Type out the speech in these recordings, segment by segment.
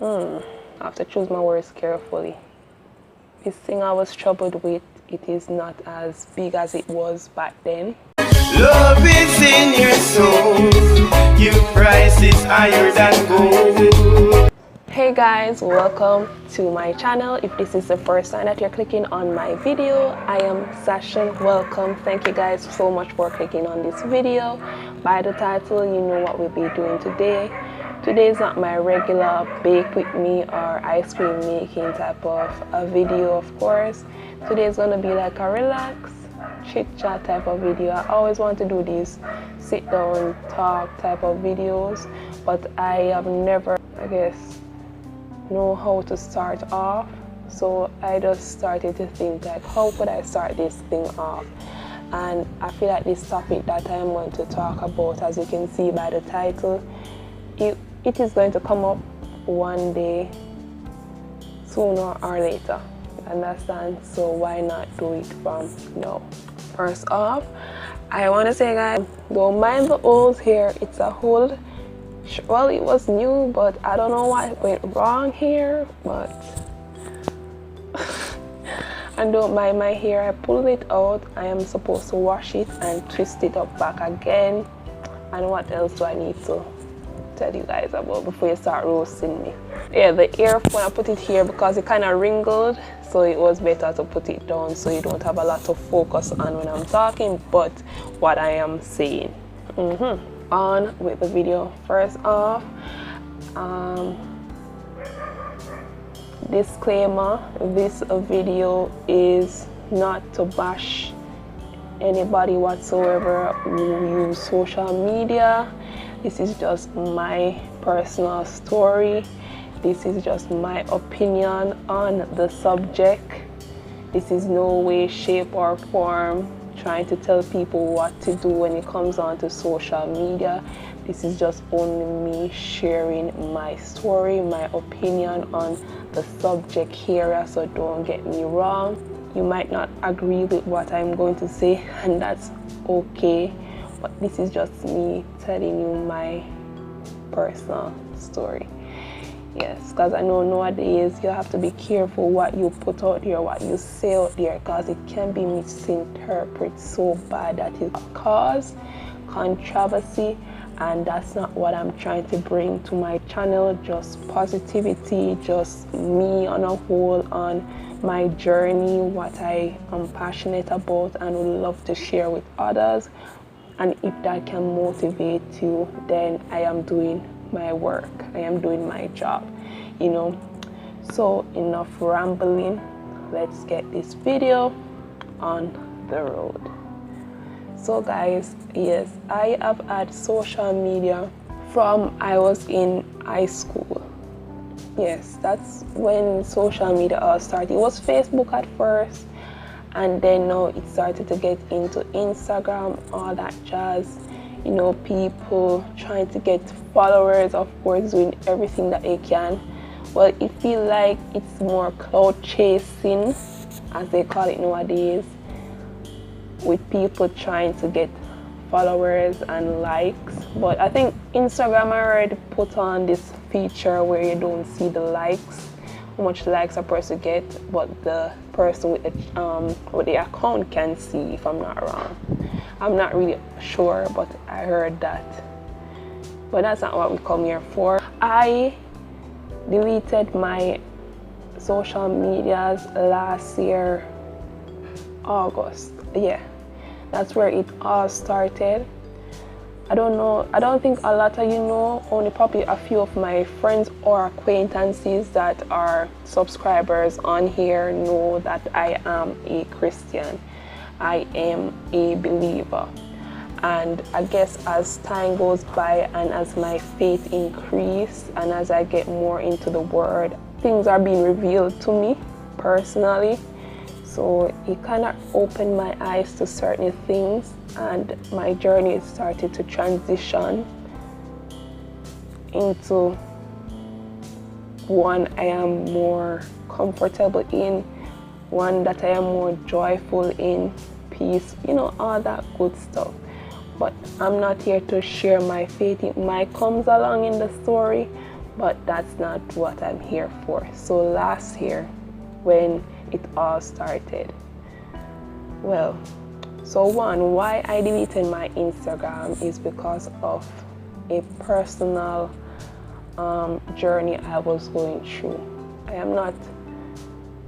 I have to choose my words carefully. This thing I was troubled with, it is not as big as it was back then. Love is in your soul. Your price is higher than gold. Hey guys, welcome to my channel. If this is the first time that you're clicking on my video, I am Sasha. Welcome. Thank you guys so much for clicking on this video. By the title, you know what we'll be doing today. Today is not my regular bake with me or ice cream making type of a video, of course. Today is going to be like a relax, chit chat type of video. I always want to do these sit down talk type of videos, but I have never, I guess, know how to start off. So I just started to think like, how could I start this thing off? And I feel like this topic that I'm going to talk about, as you can see by the title, it is going to come up one day, sooner or later. Understand? So why not do it from now? First off, I want to say, guys, don't mind the old hair. It's a old, well, it was new, but I don't know what went wrong here, but and don't mind my hair. I pulled it out. I am supposed to wash it and twist it up back again. And what else do I need to tell you guys about before you start roasting me? Yeah, the earphone, I put it here because it kind of wrinkled, so it was better to put it down so you don't have a lot of focus on when I'm talking, but what I am saying. On with the video. First off, disclaimer, this video is not to bash anybody whatsoever who use social media. This is just my personal story. This is just my opinion on the subject. This is no way, shape or form trying to tell people what to do when it comes on to social media. This is just only me sharing my story, my opinion on the subject here, so don't get me wrong. You might not agree with what I'm going to say, and that's okay, but this is just me telling you my personal story. Yes, because I know nowadays you have to be careful what you put out there, what you say out there, because it can be misinterpreted so bad that it cause controversy, and that's not what I'm trying to bring to my channel. Just positivity, just me on a whole, on my journey, what I am passionate about and would love to share with others. And if that can motivate you, then I am doing my work. I am doing my job, you know. So enough rambling. Let's get this video on the road. So guys, yes, I have had social media from I was in high school. Yes, that's when social media all started. It was Facebook at first, and then now it started to get into Instagram, all that jazz. You know, people trying to get followers, of course, doing everything that they can. Well, it feels like it's more cloud chasing, as they call it nowadays, with people trying to get followers and likes. But I think Instagram already put on this feature where you don't see the likes, how much likes a person get, but the person with the account can see, if I'm not wrong. I'm not really sure, but I heard that. But that's not what we come here for. I deleted my social medias last year, August. Yeah, that's where it all started. I don't know, I don't think a lot of you know, only probably a few of my friends or acquaintances that are subscribers on here know that I am a Christian. I am a believer, and I guess as time goes by and as my faith increases and as I get more into the word, things are being revealed to me personally. So it kind of opened my eyes to certain things, and my journey started to transition into one I am more comfortable in, one that I am more joyful in, peace, you know, all that good stuff. But I'm not here to share my faith. It might comes along in the story, but that's not what I'm here for. So last year, when it all started, well, so one, why I deleted my Instagram is because of a personal journey I was going through. I am not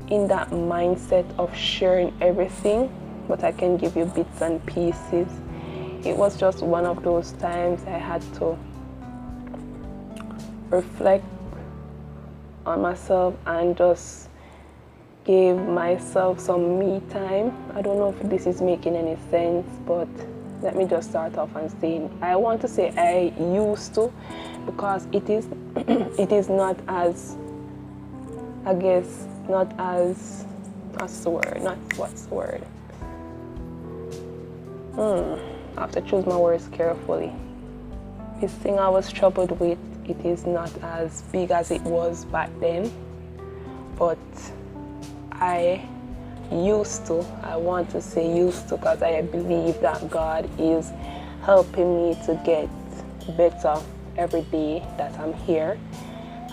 in that mindset of sharing everything, but I can give you bits and pieces. It was just one of those times I had to reflect on myself and just give myself some me time. I don't know if this is making any sense, but let me just start off and say, I want to say I used to, because it is it is not as, I guess, not as, what's the word, not what's the word, I have to choose my words carefully. This thing I was troubled with, it is not as big as it was back then, but I want to say used to, because I believe that God is helping me to get better every day that I'm here.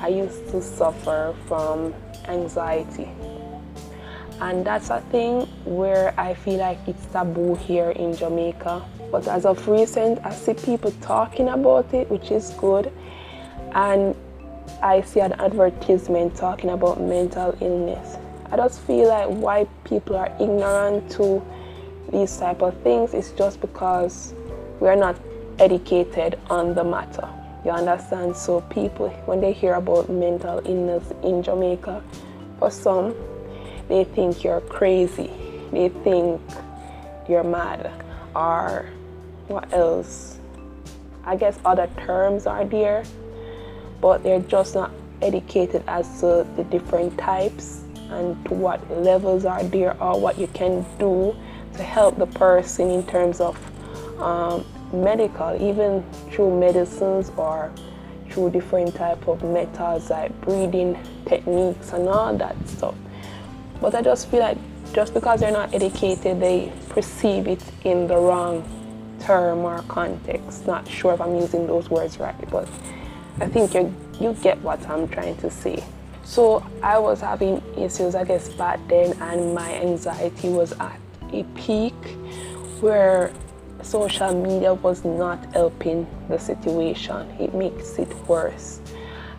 I used to suffer from anxiety, and that's a thing where I feel like it's taboo here in Jamaica. But as of recent, I see people talking about it, which is good, and I see an advertisement talking about mental illness. I just feel like why people are ignorant to these type of things is just because we're not educated on the matter. You understand? So people, when they hear about mental illness in Jamaica, for some, they think you're crazy. They think you're mad. Or what else? I guess other terms are there, but they're just not educated as to the different types and to what levels are there, or what you can do to help the person in terms of medical, even through medicines or through different type of methods like breathing techniques and all that stuff. But I just feel like just because they're not educated, they perceive it in the wrong term or context. Not sure if I'm using those words right, but I think you get what I'm trying to say. So I was having issues, I guess, back then, and my anxiety was at a peak where social media was not helping the situation. It makes it worse.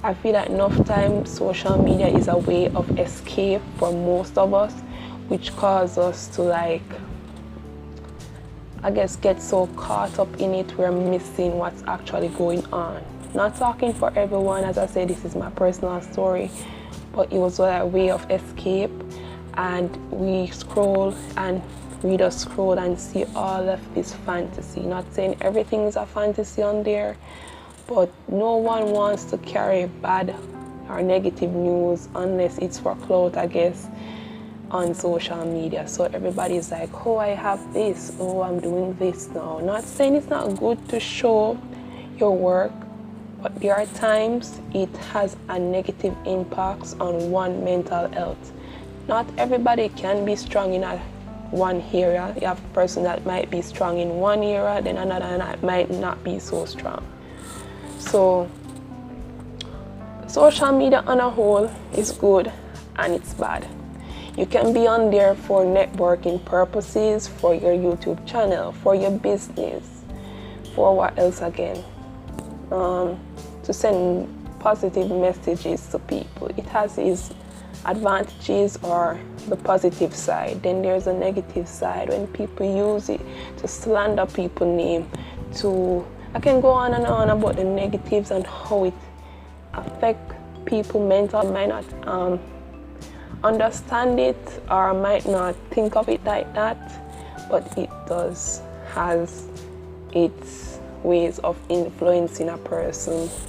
I feel that enough time social media is a way of escape for most of us, which causes us to, like, I guess, get so caught up in it we're missing what's actually going on. Not talking for everyone, as I said, this is my personal story, but it was a way of escape, and we scroll and we just scroll and see all of this fantasy. Not saying everything is a fantasy on there, but no one wants to carry bad or negative news unless it's for clout, I guess, on social media. So everybody's like, oh, I have this, oh, I'm doing this now. Not saying it's not good to show your work, but there are times it has a negative impact on one mental health. Not everybody can be strong in one area. You have a person that might be strong in one area, then another that might not be so strong. So social media on a whole is good and it's bad. You can be on there for networking purposes, for your YouTube channel, for your business, for what else again? To send positive messages to people. It has its advantages, or the positive side. Then there's a negative side when people use it to slander people's name. I can go on and on about the negatives and how it affects people mentally. Might not understand it or might not think of it like that, but it does has its ways of influencing a person's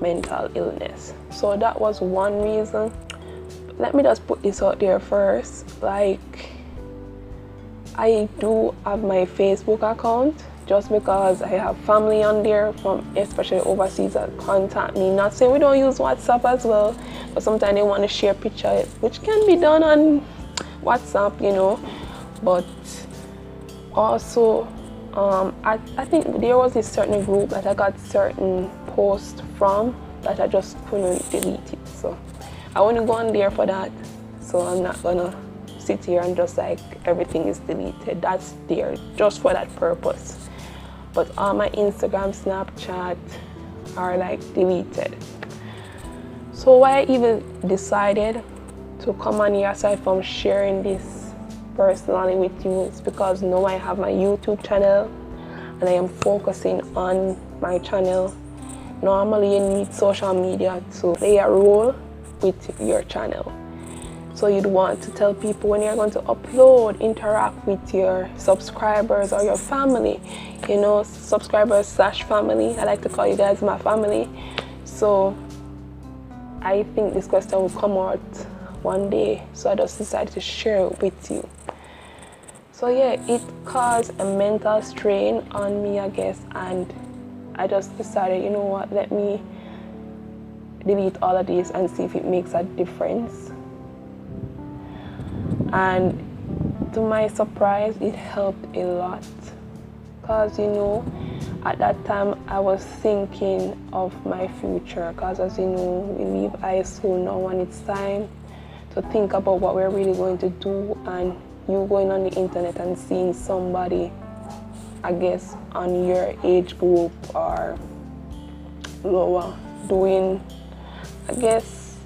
mental illness. So that was one reason. Let me just put this out there first. Like, I do have my Facebook account just because I have family on there from especially overseas that contact me. Not saying we don't use WhatsApp as well, but sometimes they want to share pictures, which can be done on WhatsApp, you know. But also I think there was a certain group that I got certain posts from that I just couldn't delete it. So I only go on there for that. So I'm not gonna sit here and just like everything is deleted. That's there just for that purpose. But all my Instagram, Snapchat are like deleted. So why I even decided to come on here, aside from sharing this personally with you, is because now I have my YouTube channel and I am focusing on my channel. Normally you need social media to play a role with your channel. So you'd want to tell people when you're going to upload, interact with your subscribers or your family, you know, subscribers / family. I like to call you guys my family. So I think this question will come out one day, so I just decided to share it with you. So yeah, it caused a mental strain on me, I guess, and I just decided, you know what, let me delete all of this and see if it makes a difference. And to my surprise, it helped a lot, because you know, at that time I was thinking of my future, because as you know, we leave high school now and it's time to think about what we're really going to do. And you going on the internet and seeing somebody, I guess on your age group or lower, doing, I guess,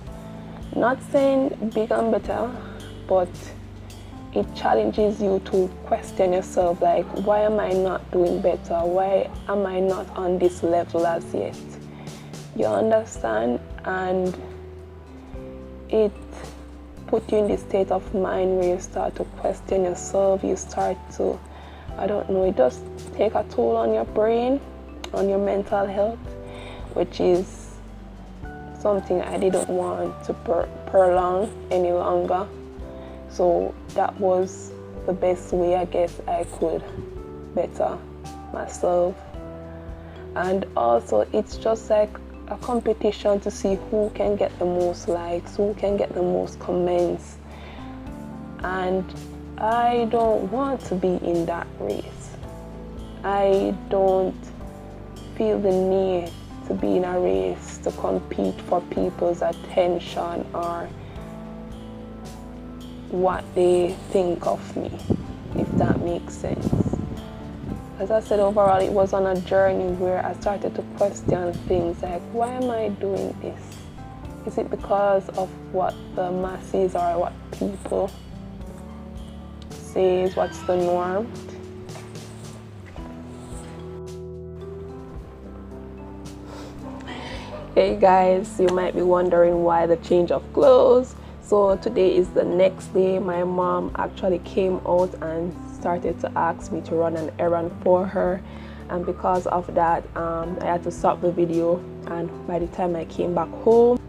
not saying big and better, but it challenges you to question yourself, like, why am I not doing better? Why am I not on this level as yet? You understand? And it put you in this state of mind where you start to question yourself. You start to, I don't know, it does take a toll on your brain, on your mental health, which is something I didn't want to prolong any longer. So that was the best way, I guess, I could better myself. And also, it's just like a competition to see who can get the most likes, who can get the most comments. And I don't want to be in that race. I don't feel the need to be in a race to compete for people's attention or what they think of me, if that makes sense. As I said, overall it was on a journey where I started to question things like, why am I doing this? Is it because of what the masses or what people say is what's the norm? Hey guys, you might be wondering why the change of clothes. So today is the next day. My mom actually came out and started to ask me to run an errand for her, and because of that I had to stop the video. And by the time I came back home,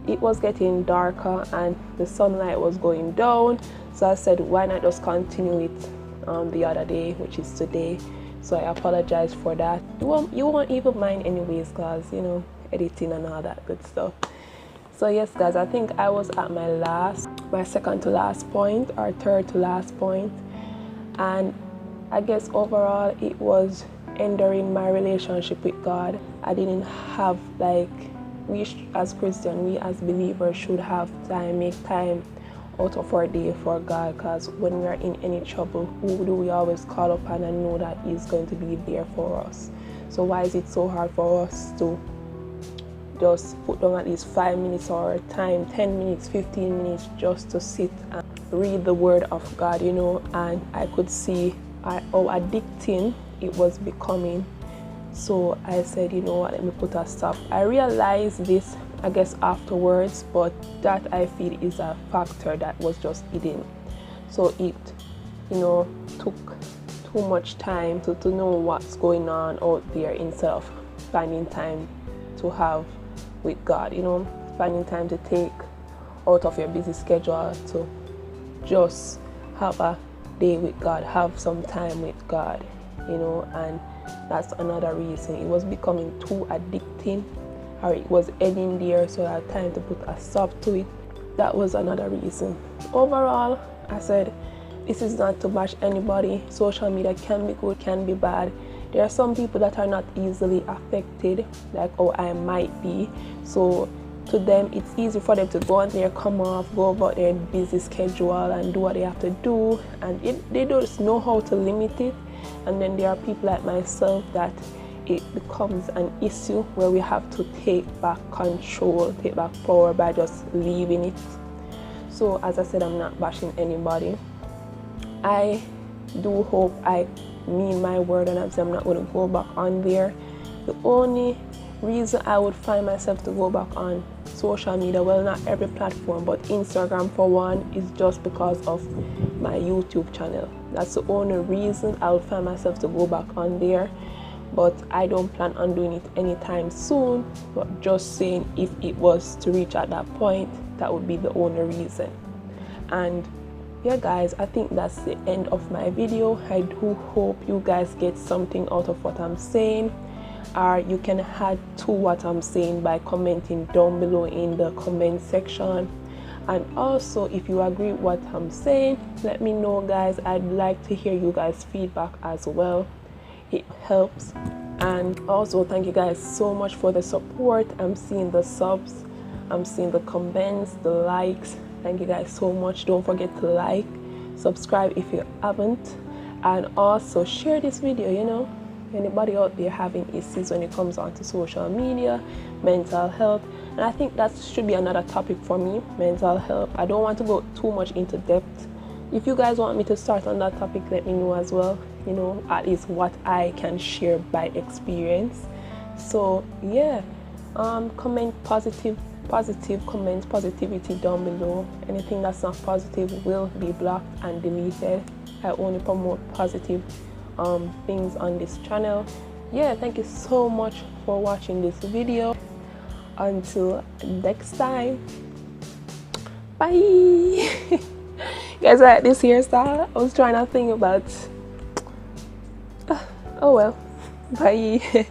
it was getting darker and the sunlight was going down. So I said, why not just continue it the other day, which is today. So I apologize for that. You won't even mind anyways, because you know, editing and all that good stuff. So yes guys, I think I was at my second to last point or third to last point, and I guess overall it was ending my relationship with God. I didn't have, like, we as Christians, we as believers should have time, make time out of our day for God, because when we are in any trouble, who do we always call upon and know that He's going to be there for us? So why is it so hard for us to just put down at least 5 minutes or time, 10 minutes, 15 minutes just to sit and read the Word of God, you know? And I could see how addicting it was becoming. So I said, you know what, let me put a stop. I realized this, I guess, afterwards, but that I feel is a factor that was just hidden. So it, you know, took too much time to know what's going on out there instead of finding time to have with God, you know, finding time to take out of your busy schedule to just have a day with God, have some time with God, you know. And that's another reason. It was becoming too addicting, or it was ending there, so I had time to put a stop to it. That was another reason. Overall, I said, this is not to bash anybody. Social media can be good, can be bad. There are some people that are not easily affected, like oh I might be, so to them it's easy for them to go on there, come off, go about their busy schedule and do what they have to do, and they don't know how to limit it. And then there are people like myself that it becomes an issue where we have to take back control, take back power by just leaving it. So as I said, I'm not bashing anybody. I do hope I mean my word, and I'm not going to go back on there. The only reason I would find myself to go back on social media, well, not every platform, but Instagram for one, is just because of my YouTube channel. That's the only reason I would find myself to go back on there. But I don't plan on doing it anytime soon, but just saying if it was to reach at that point, that would be the only reason. And yeah guys, I think that's the end of my video. I do hope you guys get something out of what I'm saying, or you can add to what I'm saying by commenting down below in the comment section. And also if you agree with what I'm saying, let me know guys. I'd like to hear you guys feedback as well. It helps. And also thank you guys so much for the support. I'm seeing the subs, I'm seeing the comments, the likes. Thank you guys so much. Don't forget to like, subscribe if you haven't, and also share this video. You know, anybody out there having issues when it comes on to social media, mental health, and I think that should be another topic for me, mental health. I don't want to go too much into depth. If you guys want me to start on that topic, let me know as well. You know, at least what I can share by experience. So yeah, comment positive comments, positivity down below. Anything that's not positive will be blocked and deleted. I only promote positive things on this channel. Yeah, thank you so much for watching this video. Until next time, bye. Guys, I like this hairstyle. I was trying to think about oh well, bye.